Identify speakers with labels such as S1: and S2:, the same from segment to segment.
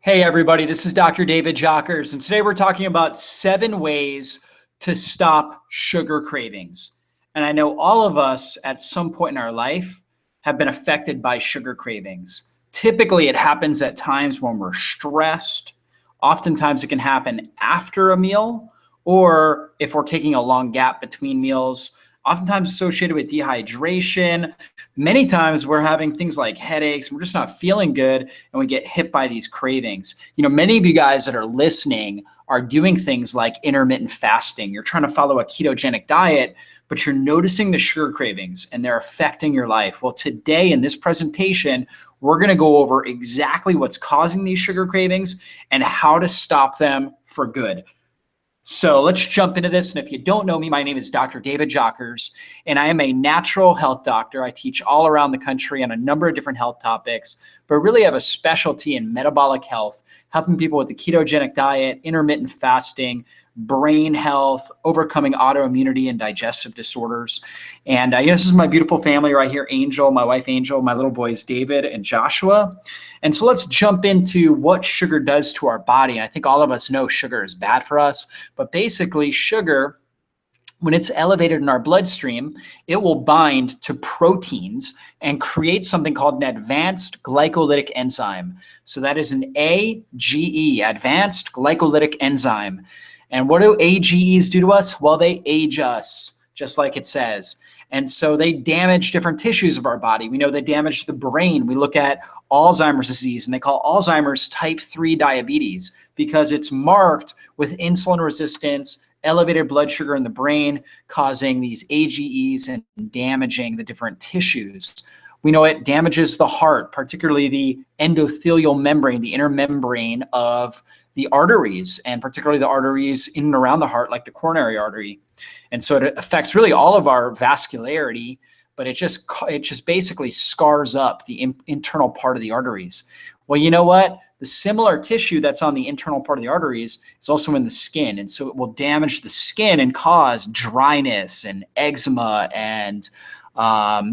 S1: Hey everybody, this is Dr. David Jockers, and today we're talking about 7 ways to stop sugar cravings. And I know all of us at some point in our life have been affected by sugar cravings. Typically, it happens at times when we're stressed. Oftentimes, it can happen after a meal, or if we're taking a long gap between meals, oftentimes associated with dehydration. Many times we're having things like headaches, we're just not feeling good, and we get hit by these cravings. Many of you guys that are listening are doing things like intermittent fasting. You're trying to follow a ketogenic diet, but you're noticing the sugar cravings and they're affecting your life. Well, today in this presentation, we're going to go over exactly what's causing these sugar cravings and how to stop them for good. So let's jump into this. And if you don't know me, my name is Dr. David Jockers, and I am a natural health doctor. I teach all around the country on a number of different health topics, but really have a specialty in metabolic health, helping people with the ketogenic diet, intermittent fasting, brain health, overcoming autoimmunity and digestive disorders. And this is my beautiful family right here, Angel, my wife Angel, my little boys David and Joshua. And so let's jump into what sugar does to our body. And I think all of us know sugar is bad for us, but basically sugar, when it's elevated in our bloodstream, it will bind to proteins and create something called an advanced glycolytic enzyme. So that is an AGE, advanced glycolytic enzyme. And what do AGEs do to us? Well, they age us, just like it says. And so they damage different tissues of our body. We know they damage the brain. We look at Alzheimer's disease, and they call Alzheimer's type 3 diabetes because it's marked with insulin resistance, elevated blood sugar in the brain, causing these AGEs and damaging the different tissues. We know it damages the heart, particularly the endothelial membrane, the inner membrane of the arteries, and particularly the arteries in and around the heart, like the coronary artery. And so it affects really all of our vascularity, but it just basically scars up the internal part of the arteries. Well, you know what? The similar tissue that's on the internal part of the arteries is also in the skin. And so it will damage the skin and cause dryness and eczema and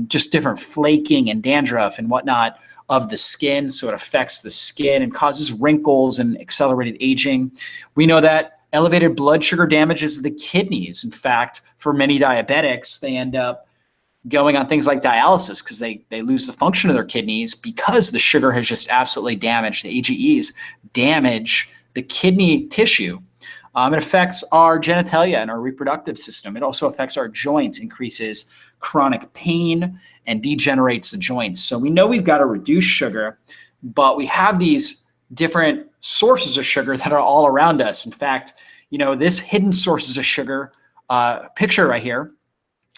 S1: just different flaking and dandruff and whatnot of the skin. So it affects the skin and causes wrinkles and accelerated aging. We know that elevated blood sugar damages the kidneys. In fact, for many diabetics, they end up going on things like dialysis because they lose the function of their kidneys because the sugar has just absolutely damaged. The AGEs damage the kidney tissue. It affects our genitalia and our reproductive system. It also affects our joints, increases chronic pain, and degenerates the joints. So we know we've got to reduce sugar, but we have these different sources of sugar that are all around us. In fact, this hidden sources of sugar picture right here,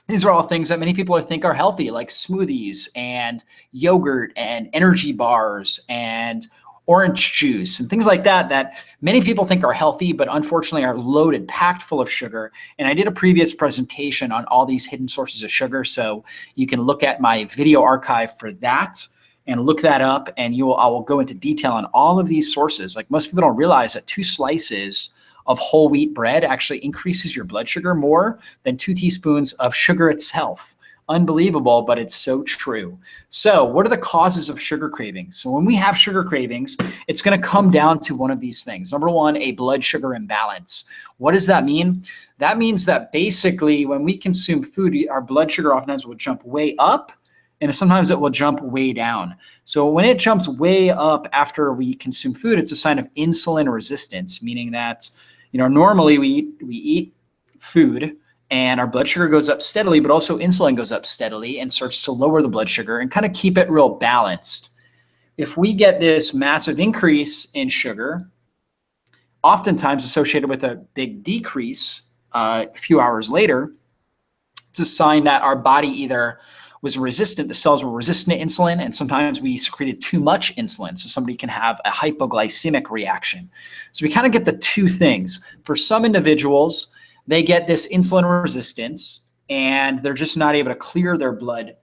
S1: these are all things that many people think are healthy, like smoothies and yogurt and energy bars and orange juice and things like that, that many people think are healthy, but unfortunately are loaded, packed full of sugar. And I did a previous presentation on all these hidden sources of sugar. So you can look at my video archive for that and look that up. And I will go into detail on all of these sources. Like most people don't realize that 2 slices of whole wheat bread actually increases your blood sugar more than 2 teaspoons of sugar itself. Unbelievable, but it's so true. So what are the causes of sugar cravings? So when we have sugar cravings, it's going to come down to one of these things. Number 1, a blood sugar imbalance. What does that mean? That means that basically when we consume food, our blood sugar oftentimes will jump way up, and sometimes it will jump way down. So when it jumps way up after we consume food, it's a sign of insulin resistance, meaning that normally we eat food, and our blood sugar goes up steadily, but also insulin goes up steadily and starts to lower the blood sugar and kind of keep it real balanced. If we get this massive increase in sugar, oftentimes associated with a big decrease a few hours later, it's a sign that our body either was resistant, the cells were resistant to insulin, and sometimes we secreted too much insulin. So somebody can have a hypoglycemic reaction. So we kind of get the 2 things. For some individuals, they get this insulin resistance and they're just not able to clear their blood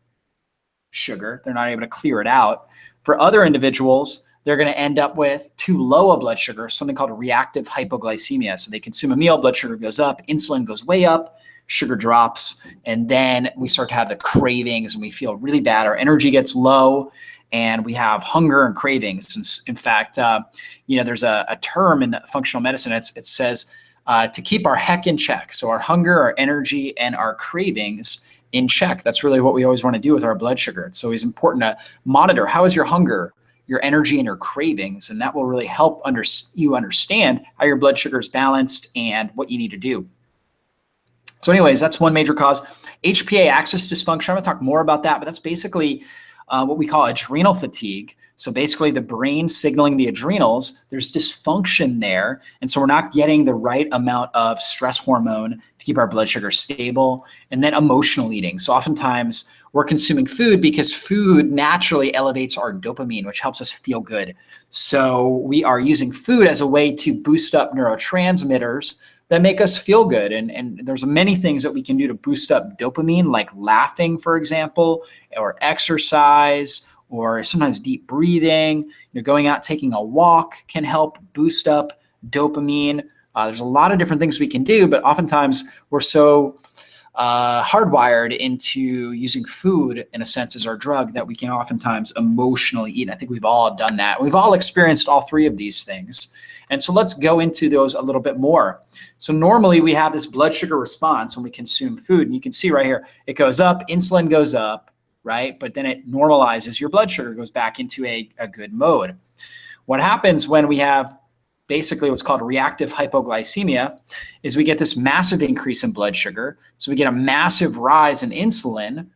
S1: sugar. They're not able to clear it out. For other individuals, they're going to end up with too low a blood sugar, something called reactive hypoglycemia. So they consume a meal, blood sugar goes up, insulin goes way up, sugar drops, and then we start to have the cravings and we feel really bad. Our energy gets low and we have hunger and cravings. And in fact, there's a term in functional medicine. It says to keep our heck in check. So our hunger, our energy, and our cravings in check. That's really what we always want to do with our blood sugar. It's always important to monitor how is your hunger, your energy, and your cravings, and that will really help you understand how your blood sugar is balanced and what you need to do. So anyways, that's one major cause. HPA axis dysfunction, I'm going to talk more about that, but that's basically what we call adrenal fatigue. So basically the brain signaling the adrenals, there's dysfunction there. And so we're not getting the right amount of stress hormone to keep our blood sugar stable. And then emotional eating. So oftentimes we're consuming food because food naturally elevates our dopamine, which helps us feel good. So we are using food as a way to boost up neurotransmitters that make us feel good. And there's many things that we can do to boost up dopamine, like laughing, for example, or exercise, or sometimes deep breathing. Going out, taking a walk can help boost up dopamine. There's a lot of different things we can do, but oftentimes we're so hardwired into using food, in a sense, as our drug that we can oftentimes emotionally eat. I think we've all done that. We've all experienced all three of these things. And so let's go into those a little bit more. So normally we have this blood sugar response when we consume food. And you can see right here, it goes up, insulin goes up, right? But then it normalizes, your blood sugar goes back into a good mode. What happens when we have basically what's called reactive hypoglycemia is we get this massive increase in blood sugar. So we get a massive rise in insulin.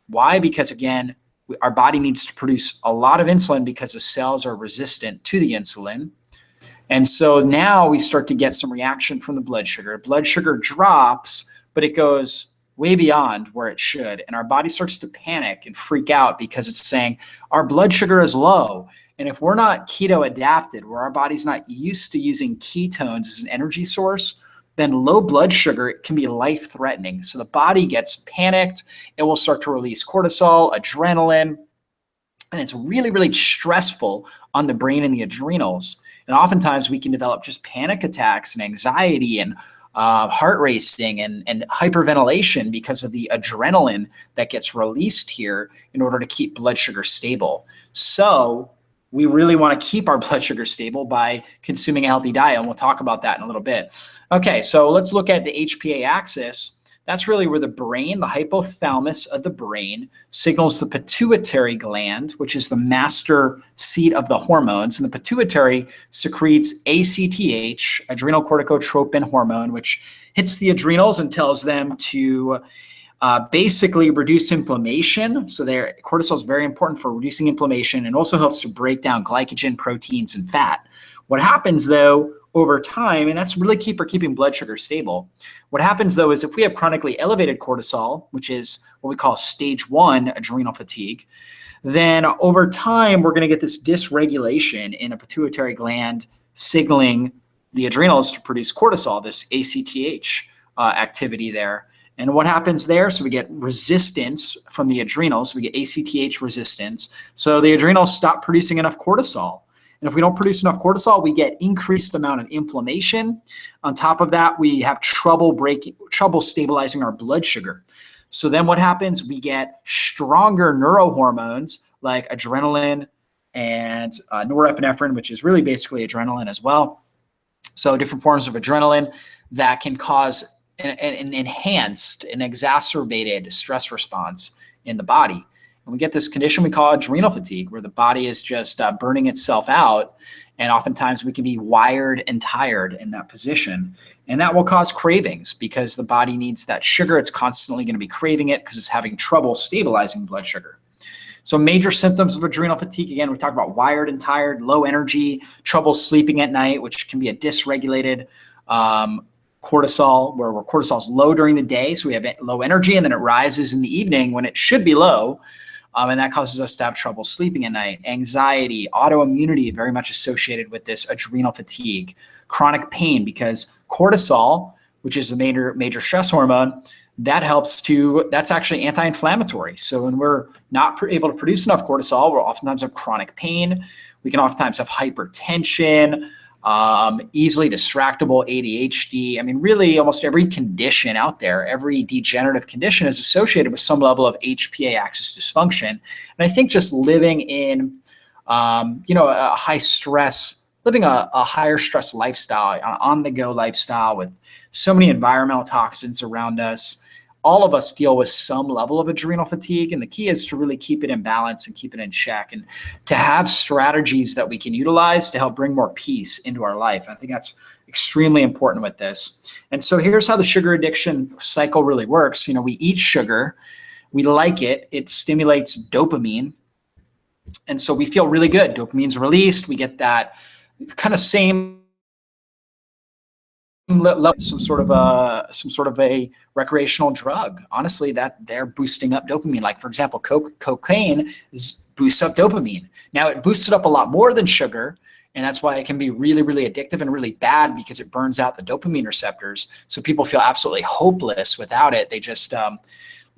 S1: Why? Because again, our body needs to produce a lot of insulin because the cells are resistant to the insulin. And so now we start to get some reaction from the blood sugar. Blood sugar drops, but it goes way beyond where it should. And our body starts to panic and freak out because it's saying our blood sugar is low. And if we're not keto adapted, where our body's not used to using ketones as an energy source, then low blood sugar can be life-threatening. So the body gets panicked. It will start to release cortisol, adrenaline, and it's really, really stressful on the brain and the adrenals. And oftentimes we can develop just panic attacks and anxiety and heart racing and hyperventilation because of the adrenaline that gets released here in order to keep blood sugar stable. So we really want to keep our blood sugar stable by consuming a healthy diet, and we'll talk about that in a little bit. Okay, so let's look at the HPA axis. That's really where the brain, the hypothalamus of the brain, signals the pituitary gland, which is the master seat of the hormones. And the pituitary secretes ACTH, adrenal-corticotropin hormone, which hits the adrenals and tells them to basically reduce inflammation. So cortisol is very important for reducing inflammation and also helps to break down glycogen, proteins, and fat. What happens, though, over time, and that's really key for keeping blood sugar stable. What happens, though, is if we have chronically elevated cortisol, which is what we call stage 1 adrenal fatigue, then over time, we're going to get this dysregulation in the pituitary gland signaling the adrenals to produce cortisol, this ACTH activity there. And what happens there? So we get resistance from the adrenals. We get ACTH resistance. So the adrenals stop producing enough cortisol. And if we don't produce enough cortisol, we get increased amount of inflammation. On top of that, we have trouble stabilizing our blood sugar. So then what happens? We get stronger neurohormones like adrenaline and norepinephrine, which is really basically adrenaline as well. So different forms of adrenaline that can cause an enhanced, an exacerbated stress response in the body. And we get this condition we call adrenal fatigue, where the body is just burning itself out. And oftentimes we can be wired and tired in that position. And that will cause cravings because the body needs that sugar. It's constantly going to be craving it because it's having trouble stabilizing blood sugar. So major symptoms of adrenal fatigue, again, we talked about wired and tired, low energy, trouble sleeping at night, which can be a dysregulated cortisol, where cortisol is low during the day. So we have low energy, and then it rises in the evening when it should be low. And that causes us to have trouble sleeping at night. Anxiety, autoimmunity, very much associated with this adrenal fatigue. Chronic pain, because cortisol, which is the major stress hormone, that's actually anti-inflammatory. So when we're not able to produce enough cortisol, we'll oftentimes have chronic pain. We can oftentimes have hypertension, easily distractible, ADHD. I mean, really almost every condition out there, every degenerative condition is associated with some level of HPA axis dysfunction. And I think just living in, a high stress, living a higher stress lifestyle, an on-the-go lifestyle with so many environmental toxins around us, all of us deal with some level of adrenal fatigue. And the key is to really keep it in balance and keep it in check and to have strategies that we can utilize to help bring more peace into our life. I think that's extremely important with this. And so here's how the sugar addiction cycle really works. We eat sugar, we like it, it stimulates dopamine. And so we feel really good. Dopamine's released. We get that kind of same some sort of a recreational drug. Honestly, that they're boosting up dopamine. Like for example, cocaine boosts up dopamine. Now it boosts it up a lot more than sugar, and that's why it can be really, really addictive and really bad because it burns out the dopamine receptors. So people feel absolutely hopeless without it. They just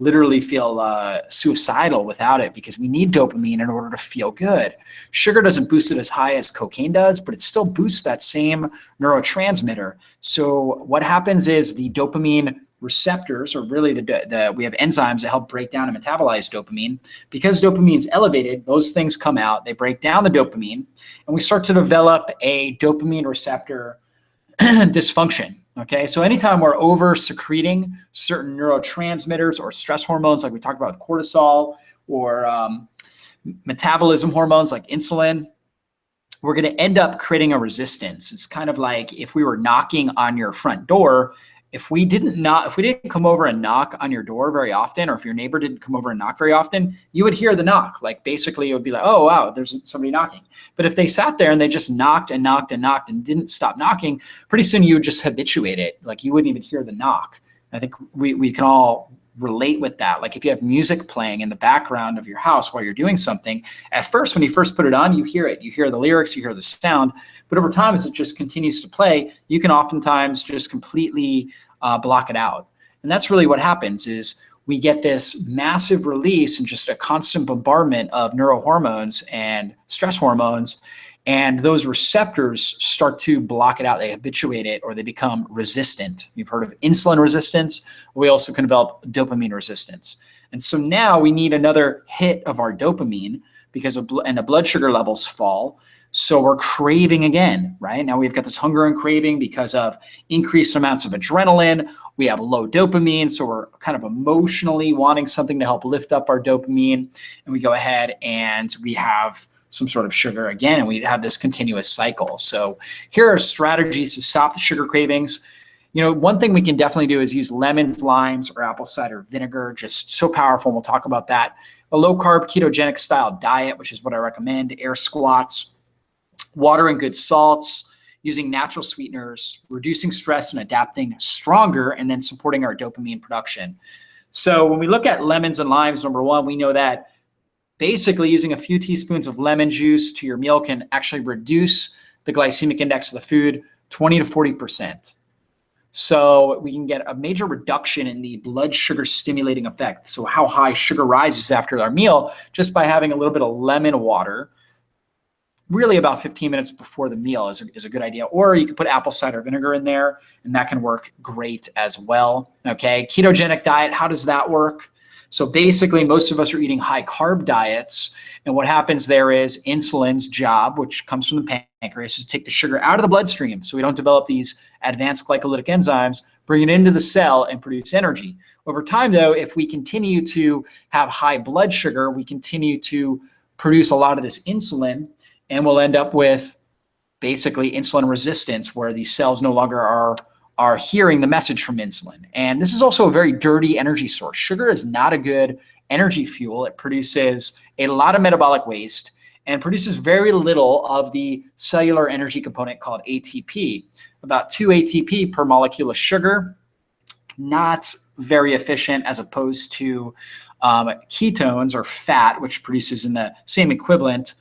S1: literally feel suicidal without it because we need dopamine in order to feel good. Sugar doesn't boost it as high as cocaine does, but it still boosts that same neurotransmitter. So what happens is the dopamine receptors, or really we have enzymes that help break down and metabolize dopamine. Because dopamine is elevated, those things come out, they break down the dopamine, and we start to develop a dopamine receptor dysfunction. Okay, so anytime we're over secreting certain neurotransmitters or stress hormones, like we talked about with cortisol, or metabolism hormones like insulin, we're going to end up creating a resistance. It's kind of like if we were knocking on your front door. If we didn't come over and knock on your door very often, or if your neighbor didn't come over and knock very often, you would hear the knock. Like basically it would be like, oh, wow, there's somebody knocking. But if they sat there and they just knocked and knocked and knocked and didn't stop knocking, pretty soon you would just habituate it. Like you wouldn't even hear the knock. I think we can all relate with that. Like if you have music playing in the background of your house while you're doing something, at first, when you first put it on, you hear it. You hear the lyrics, you hear the sound. But over time, as it just continues to play, you can oftentimes just completely block it out. And that's really what happens is we get this massive release and just a constant bombardment of neurohormones and stress hormones. And those receptors start to block it out. They habituate it, or they become resistant. You've heard of insulin resistance. We also can develop dopamine resistance. And so now we need another hit of our dopamine because the blood sugar levels fall. So we're craving again, right? Now we've got this hunger and craving because of increased amounts of adrenaline. We have low dopamine, so we're kind of emotionally wanting something to help lift up our dopamine. And we go ahead and we have some sort of sugar again, and we have this continuous cycle. So here are strategies to stop the sugar cravings. One thing we can definitely do is use lemons, limes, or apple cider vinegar. Just so powerful, and we'll talk about that. A low-carb ketogenic style diet, which is what I recommend, air squats, water and good salts, using natural sweeteners, reducing stress and adapting stronger, and then supporting our dopamine production. So when we look at lemons and limes, number one, we know that basically using a few teaspoons of lemon juice to your meal can actually reduce the glycemic index of the food 20 to 40%. So we can get a major reduction in the blood sugar stimulating effect. So how high sugar rises after our meal just by having a little bit of lemon water, really about 15 minutes before the meal is a good idea. Or you could put apple cider vinegar in there, and that can work great as well. Okay, ketogenic diet, how does that work? So basically, most of us are eating high carb diets. And what happens there is insulin's job, which comes from the pancreas, is to take the sugar out of the bloodstream so we don't develop these advanced glycolytic enzymes, bring it into the cell and produce energy. Over time, though, if we continue to have high blood sugar, we continue to produce a lot of this insulin, and we'll end up with basically insulin resistance, where these cells no longer are hearing the message from insulin. And this is also a very dirty energy source. Sugar is not a good energy fuel. It produces a lot of metabolic waste and produces very little of the cellular energy component called ATP. About 2 ATP per molecule of sugar, not very efficient as opposed to ketones or fat, which produces in the same equivalent,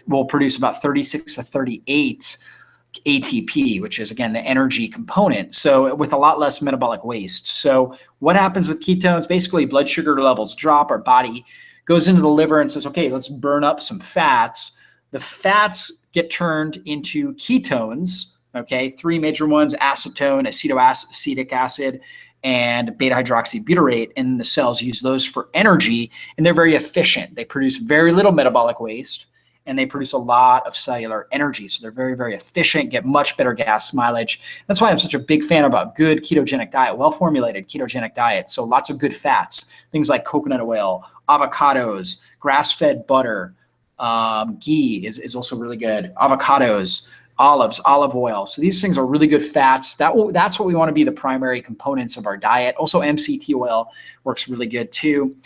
S1: will produce about 36 to 38 ATP, which is, again, the energy component. So with a lot less metabolic waste. So what happens with ketones? Basically, blood sugar levels drop. Our body goes into the liver and says, okay, let's burn up some fats. The fats get turned into ketones, okay? 3 major ones: acetone, acetic acid, and beta hydroxybutyrate, and the cells use those for energy, and they're very efficient. They produce very little metabolic waste, and they produce a lot of cellular energy. So they're very, very efficient, get much better gas mileage. That's why I'm such a big fan of a good ketogenic diet, well-formulated ketogenic diet. So lots of good fats, things like coconut oil, avocados, grass-fed butter, ghee is also really good, avocados, olives, olive oil. So these things are really good fats. That's what we want to be the primary components of our diet. Also, MCT oil works really good too.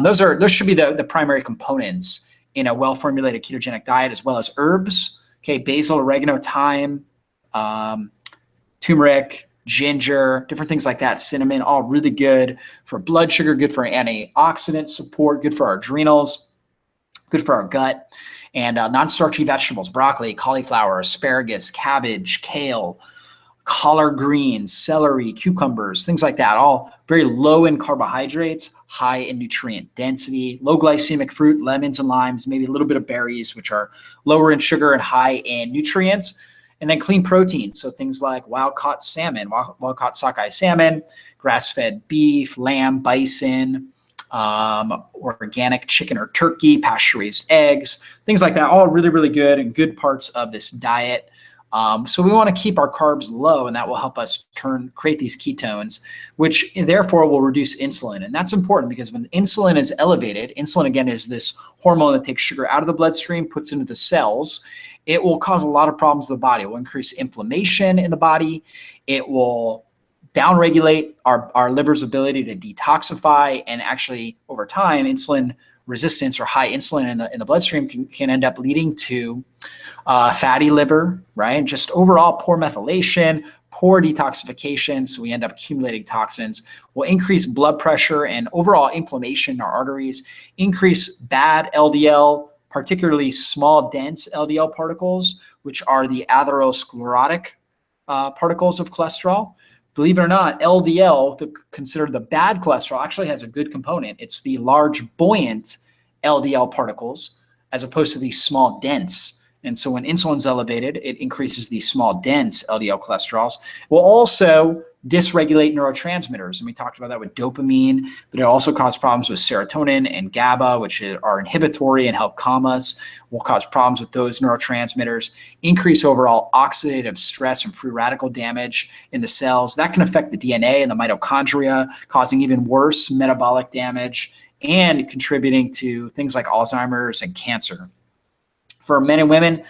S1: Those should be the primary components in a well-formulated ketogenic diet, as well as herbs. Okay, basil, oregano, thyme, turmeric, ginger, different things like that, cinnamon, all really good for blood sugar, good for antioxidant support, good for our adrenals, good for our gut. And non-starchy vegetables: broccoli, cauliflower, asparagus, cabbage, kale, collard greens, celery, cucumbers, things like that, all very low in carbohydrates, high in nutrient density, low glycemic fruit, lemons and limes, maybe a little bit of berries, which are lower in sugar and high in nutrients. And then clean proteins, so things like wild-caught salmon, wild-caught sockeye salmon, grass-fed beef, lamb, bison, organic chicken or turkey, pasture-raised eggs, things like that, all really, really good and good parts of this diet. So we want to keep our carbs low, and that will help us create these ketones, which therefore will reduce insulin. And that's important because when insulin is elevated, insulin again is this hormone that takes sugar out of the bloodstream, puts it into the cells. It will cause a lot of problems in the body. It will increase inflammation in the body. It will downregulate our liver's ability to detoxify, and actually over time, insulin resistance or high insulin in the bloodstream can end up leading to fatty liver, right? Just overall poor methylation, poor detoxification. So we end up accumulating toxins. Will increase blood pressure and overall inflammation in our arteries, increase bad LDL, particularly small, dense LDL particles, which are the atherosclerotic particles of cholesterol. Believe it or not, LDL, considered the bad cholesterol, actually has a good component. It's the large, buoyant LDL particles as opposed to these small, dense. And so when insulin's elevated, it increases these small, dense LDL cholesterols. It will also dysregulate neurotransmitters. And we talked about that with dopamine, but it also causes problems with serotonin and GABA, which are inhibitory and help calm us. Will cause problems with those neurotransmitters, increase overall oxidative stress and free radical damage in the cells. That can affect the DNA and the mitochondria, causing even worse metabolic damage and contributing to things like Alzheimer's and cancer. For men and women,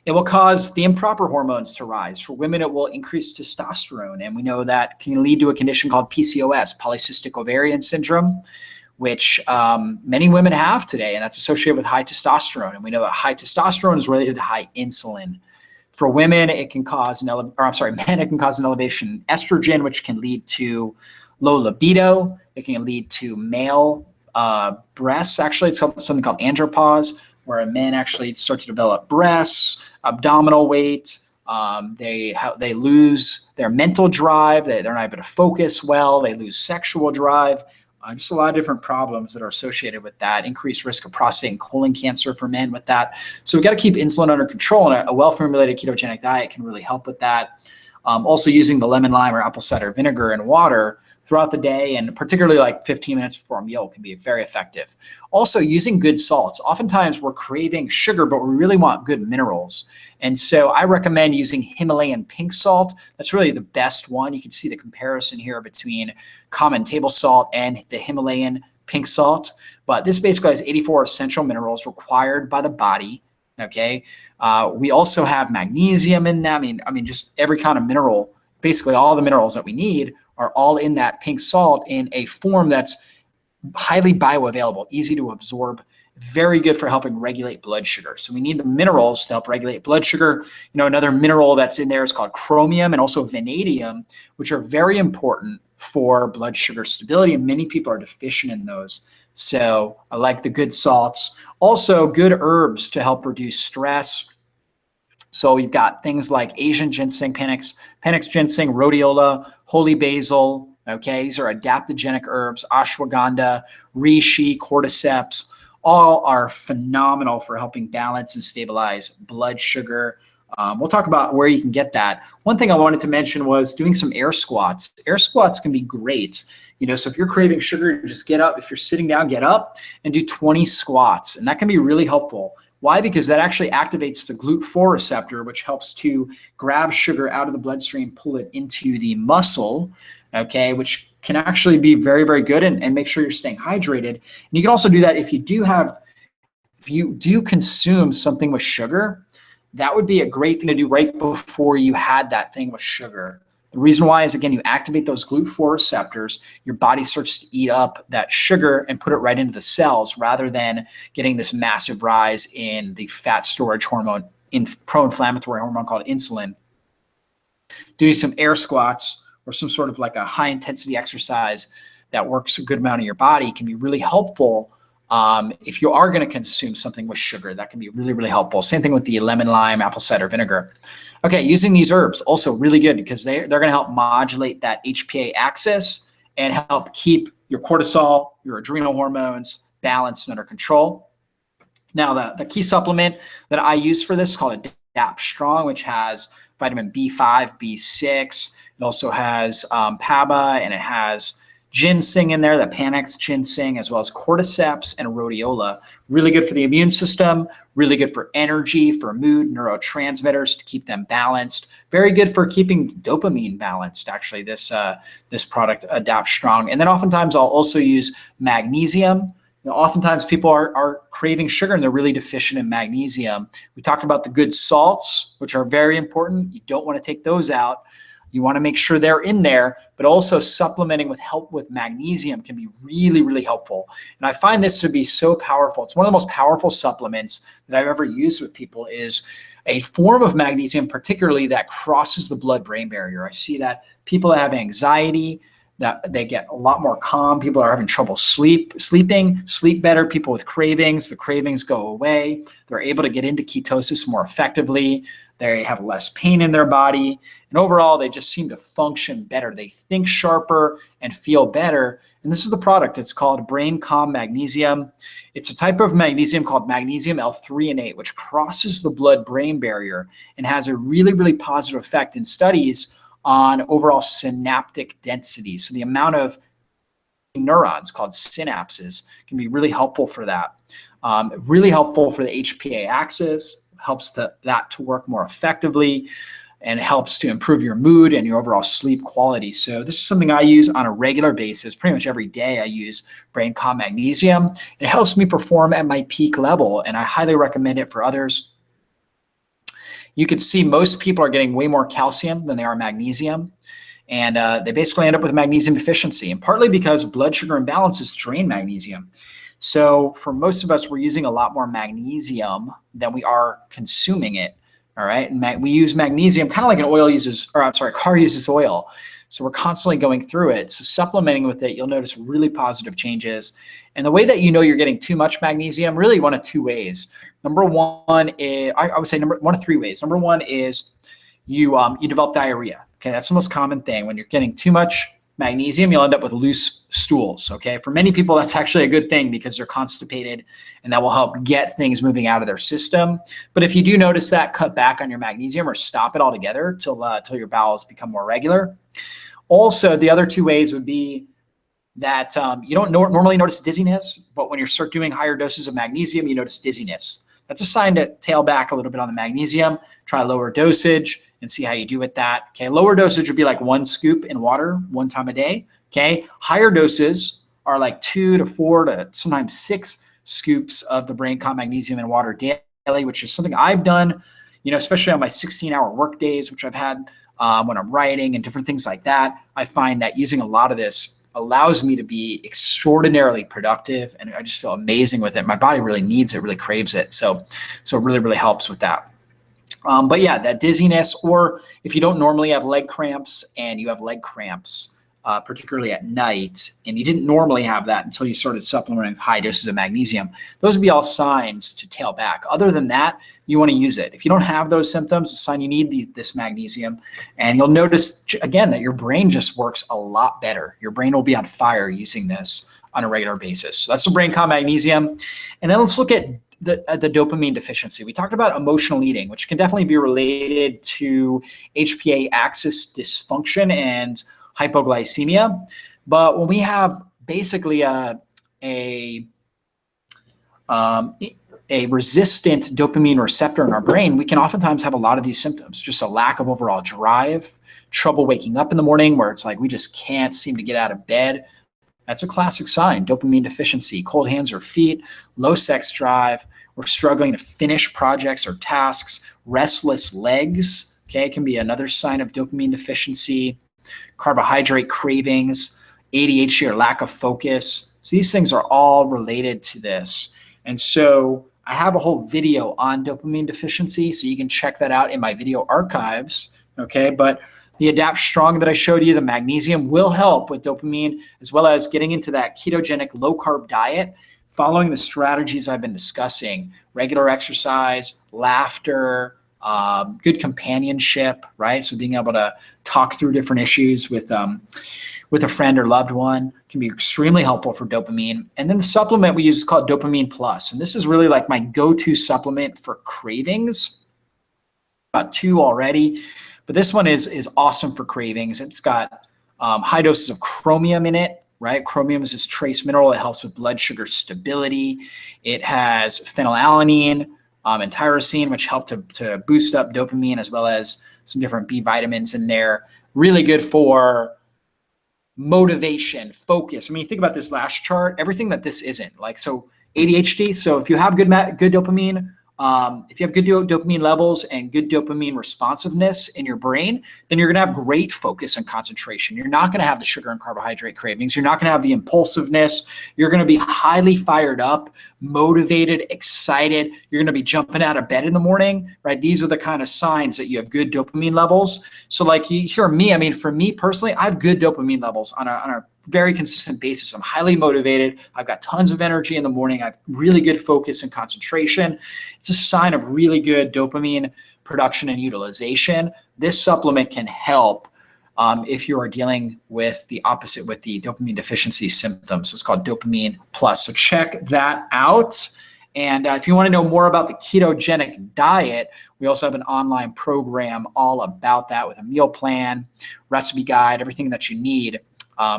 S1: it will cause the improper hormones to rise. For women, it will increase testosterone. And we know that can lead to a condition called PCOS, polycystic ovarian syndrome, which many women have today. And that's associated with high testosterone. And we know that high testosterone is related to high insulin. For women, it can cause men, it can cause an elevation in estrogen, which can lead to low libido. It can lead to male breasts. Actually, it's something called andropause, where men actually start to develop breasts, abdominal weight. They lose their mental drive. They're not able to focus well. They lose sexual drive. Just a lot of different problems that are associated with that. Increased risk of prostate and colon cancer for men with that. So we've got to keep insulin under control, and a well-formulated ketogenic diet can really help with that. Also using the lemon, lime, or apple cider vinegar and water throughout the day, and particularly like 15 minutes before a meal, can be very effective. Also using good salts. Oftentimes we're craving sugar, but we really want good minerals. And so I recommend using Himalayan pink salt. That's really the best one. You can see the comparison here between common table salt and the Himalayan pink salt. But this basically has 84 essential minerals required by the body. Okay. We also have magnesium in that. I mean, just every kind of mineral, basically all the minerals that we need are all in that pink salt in a form that's highly bioavailable, easy to absorb, very good for helping regulate blood sugar. So we need the minerals to help regulate blood sugar. Another mineral that's in there is called chromium and also vanadium, which are very important for blood sugar stability, and many people are deficient in those. So I like the good salts. Also good herbs to help reduce stress. So we've got things like Asian ginseng, Panax ginseng, rhodiola, holy basil. Okay, these are adaptogenic herbs, ashwagandha, reishi, cordyceps, all are phenomenal for helping balance and stabilize blood sugar. We'll talk about where you can get that. One thing I wanted to mention was doing some air squats. Air squats can be great. So if you're craving sugar, just get up. If you're sitting down, get up and do 20 squats. And that can be really helpful. Why? Because that actually activates the GLUT4 receptor, which helps to grab sugar out of the bloodstream, pull it into the muscle, okay, which can actually be very, very good and make sure you're staying hydrated. And you can also do that if you do consume something with sugar. That would be a great thing to do right before you had that thing with sugar. The reason why is, again, you activate those GLUT4 receptors, your body starts to eat up that sugar and put it right into the cells rather than getting this massive rise in the fat storage hormone, pro-inflammatory hormone called insulin. Doing some air squats or some sort of like a high intensity exercise that works a good amount of your body can be really helpful. If you are going to consume something with sugar, that can be really, really helpful. Same thing with the lemon, lime, apple cider vinegar. Okay, using these herbs, also really good because they're going to help modulate that HPA axis and help keep your cortisol, your adrenal hormones balanced and under control. Now, the key supplement that I use for this is called Adapt Strong, which has vitamin B5, B6. It also has PABA, and it has ginseng in there, the Panax ginseng, as well as cordyceps and rhodiola. Really good for the immune system, really good for energy, for mood, neurotransmitters to keep them balanced. Very good for keeping dopamine balanced, actually, this product, Adapt Strong. And then oftentimes I'll also use magnesium. Oftentimes people are craving sugar and they're really deficient in magnesium. We talked about the good salts, which are very important. You don't want to take those out. You want to make sure they're in there, but also supplementing with help with magnesium can be really, really helpful. And I find this to be so powerful. It's one of the most powerful supplements that I've ever used with people is a form of magnesium, particularly that crosses the blood-brain barrier. I see that people that have anxiety, that they get a lot more calm. People are having trouble sleeping, sleep better. People with cravings, the cravings go away. They're able to get into ketosis more effectively. They have less pain in their body. And overall, they just seem to function better. They think sharper and feel better. And this is the product. It's called Brain Calm Magnesium. It's a type of magnesium called magnesium L-threonate, which crosses the blood-brain barrier and has a really, really positive effect in studies on overall synaptic density. So the amount of neurons called synapses can be really helpful for that. Really helpful for the HPA axis, helps that to work more effectively, and helps to improve your mood and your overall sleep quality. So this is something I use on a regular basis. Pretty much every day I use Brain Calm Magnesium. It helps me perform at my peak level, and I highly recommend it for others. You can see most people are getting way more calcium than they are magnesium. And they basically end up with magnesium deficiency, and partly because blood sugar imbalances drain magnesium. So for most of us, we're using a lot more magnesium than we are consuming it. All right. And we use magnesium kind of like a car uses oil. So we're constantly going through it. So supplementing with it, you'll notice really positive changes. And the way that you know you're getting too much magnesium, really one of two ways. Number one is, I would say one of three ways. Number one is you develop diarrhea. Okay, that's the most common thing. When you're getting too much magnesium, you'll end up with loose stools. Okay, for many people, that's actually a good thing because they're constipated, and that will help get things moving out of their system. But if you do notice that, cut back on your magnesium or stop it altogether till your bowels become more regular. Also, the other two ways would be that you don't normally notice dizziness, but when you start doing higher doses of magnesium, you notice dizziness. That's a sign to tail back a little bit on the magnesium, try lower dosage, and see how you do with that. Okay, lower dosage would be like 1 scoop in water 1 time a day. Okay, higher doses are like 2 to 4 to sometimes 6 scoops of the Brain Calm Magnesium in water daily, which is something I've done, especially on my 16-hour work days, which I've had when I'm writing and different things like that. I find that using a lot of this allows me to be extraordinarily productive, and I just feel amazing with it. My body really needs it, really craves it. So it really, really helps with that. But yeah, that dizziness, or if you don't normally have leg cramps and you have leg cramps, particularly at night, and you didn't normally have that until you started supplementing with high doses of magnesium, those would be all signs to tail back. Other than that, you want to use it. If you don't have those symptoms, it's a sign you need this magnesium, and you'll notice, again, that your brain just works a lot better. Your brain will be on fire using this. on a regular basis. So that's the brain calm magnesium. And then let's look at the dopamine deficiency. We talked about emotional eating, which can definitely be related to HPA axis dysfunction and hypoglycemia. But when we have basically a resistant dopamine receptor in our brain, we can oftentimes have a lot of these symptoms, just a lack of overall drive, trouble waking up in the morning where it's like we just can't seem to get out of bed. That's a classic sign, dopamine deficiency, cold hands or feet, low sex drive, we're struggling to finish projects or tasks, restless legs, okay, can be another sign of dopamine deficiency, carbohydrate cravings, ADHD or lack of focus. So these things are all related to this. And so I have a whole video on dopamine deficiency, so you can check that out in my video archives, okay? But the Adapt Strong that I showed you, the magnesium, will help with dopamine, as well as getting into that ketogenic low-carb diet, following the strategies I've been discussing, regular exercise, laughter, good companionship, right? So being able to talk through different issues with a friend or loved one can be extremely helpful for dopamine. And then the supplement we use is called Dopamine Plus. And this is really like my go-to supplement for cravings. Got 2 already, but this one is awesome for cravings. It's got high doses of chromium in it, right? Chromium is this trace mineral that helps with blood sugar stability. It has phenylalanine and tyrosine, which help to boost up dopamine, as well as some different B vitamins in there. Really good for motivation, focus. I mean, think about this last chart, everything that this isn't. Like, so ADHD, so if you have good dopamine, if you have good dopamine levels and good dopamine responsiveness in your brain, then you're going to have great focus and concentration. You're not going to have the sugar and carbohydrate cravings. You're not going to have the impulsiveness. You're going to be highly fired up, motivated, excited. You're going to be jumping out of bed in the morning, right? These are the kind of signs that you have good dopamine levels. So like you hear me, I mean, for me personally, I have good dopamine levels on a very consistent basis. I'm highly motivated. I've got tons of energy in the morning. I have really good focus and concentration. It's a sign of really good dopamine production and utilization. This supplement can help if you are dealing with the opposite, with the dopamine deficiency symptoms. So it's called Dopamine Plus. So check that out. And if you want to know more about the ketogenic diet, we also have an online program all about that with a meal plan, recipe guide, everything that you need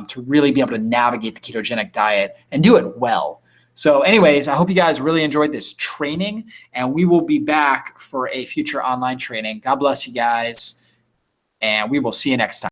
S1: to really be able to navigate the ketogenic diet and do it well. So anyways, I hope you guys really enjoyed this training, and we will be back for a future online training. God bless you guys, and we will see you next time.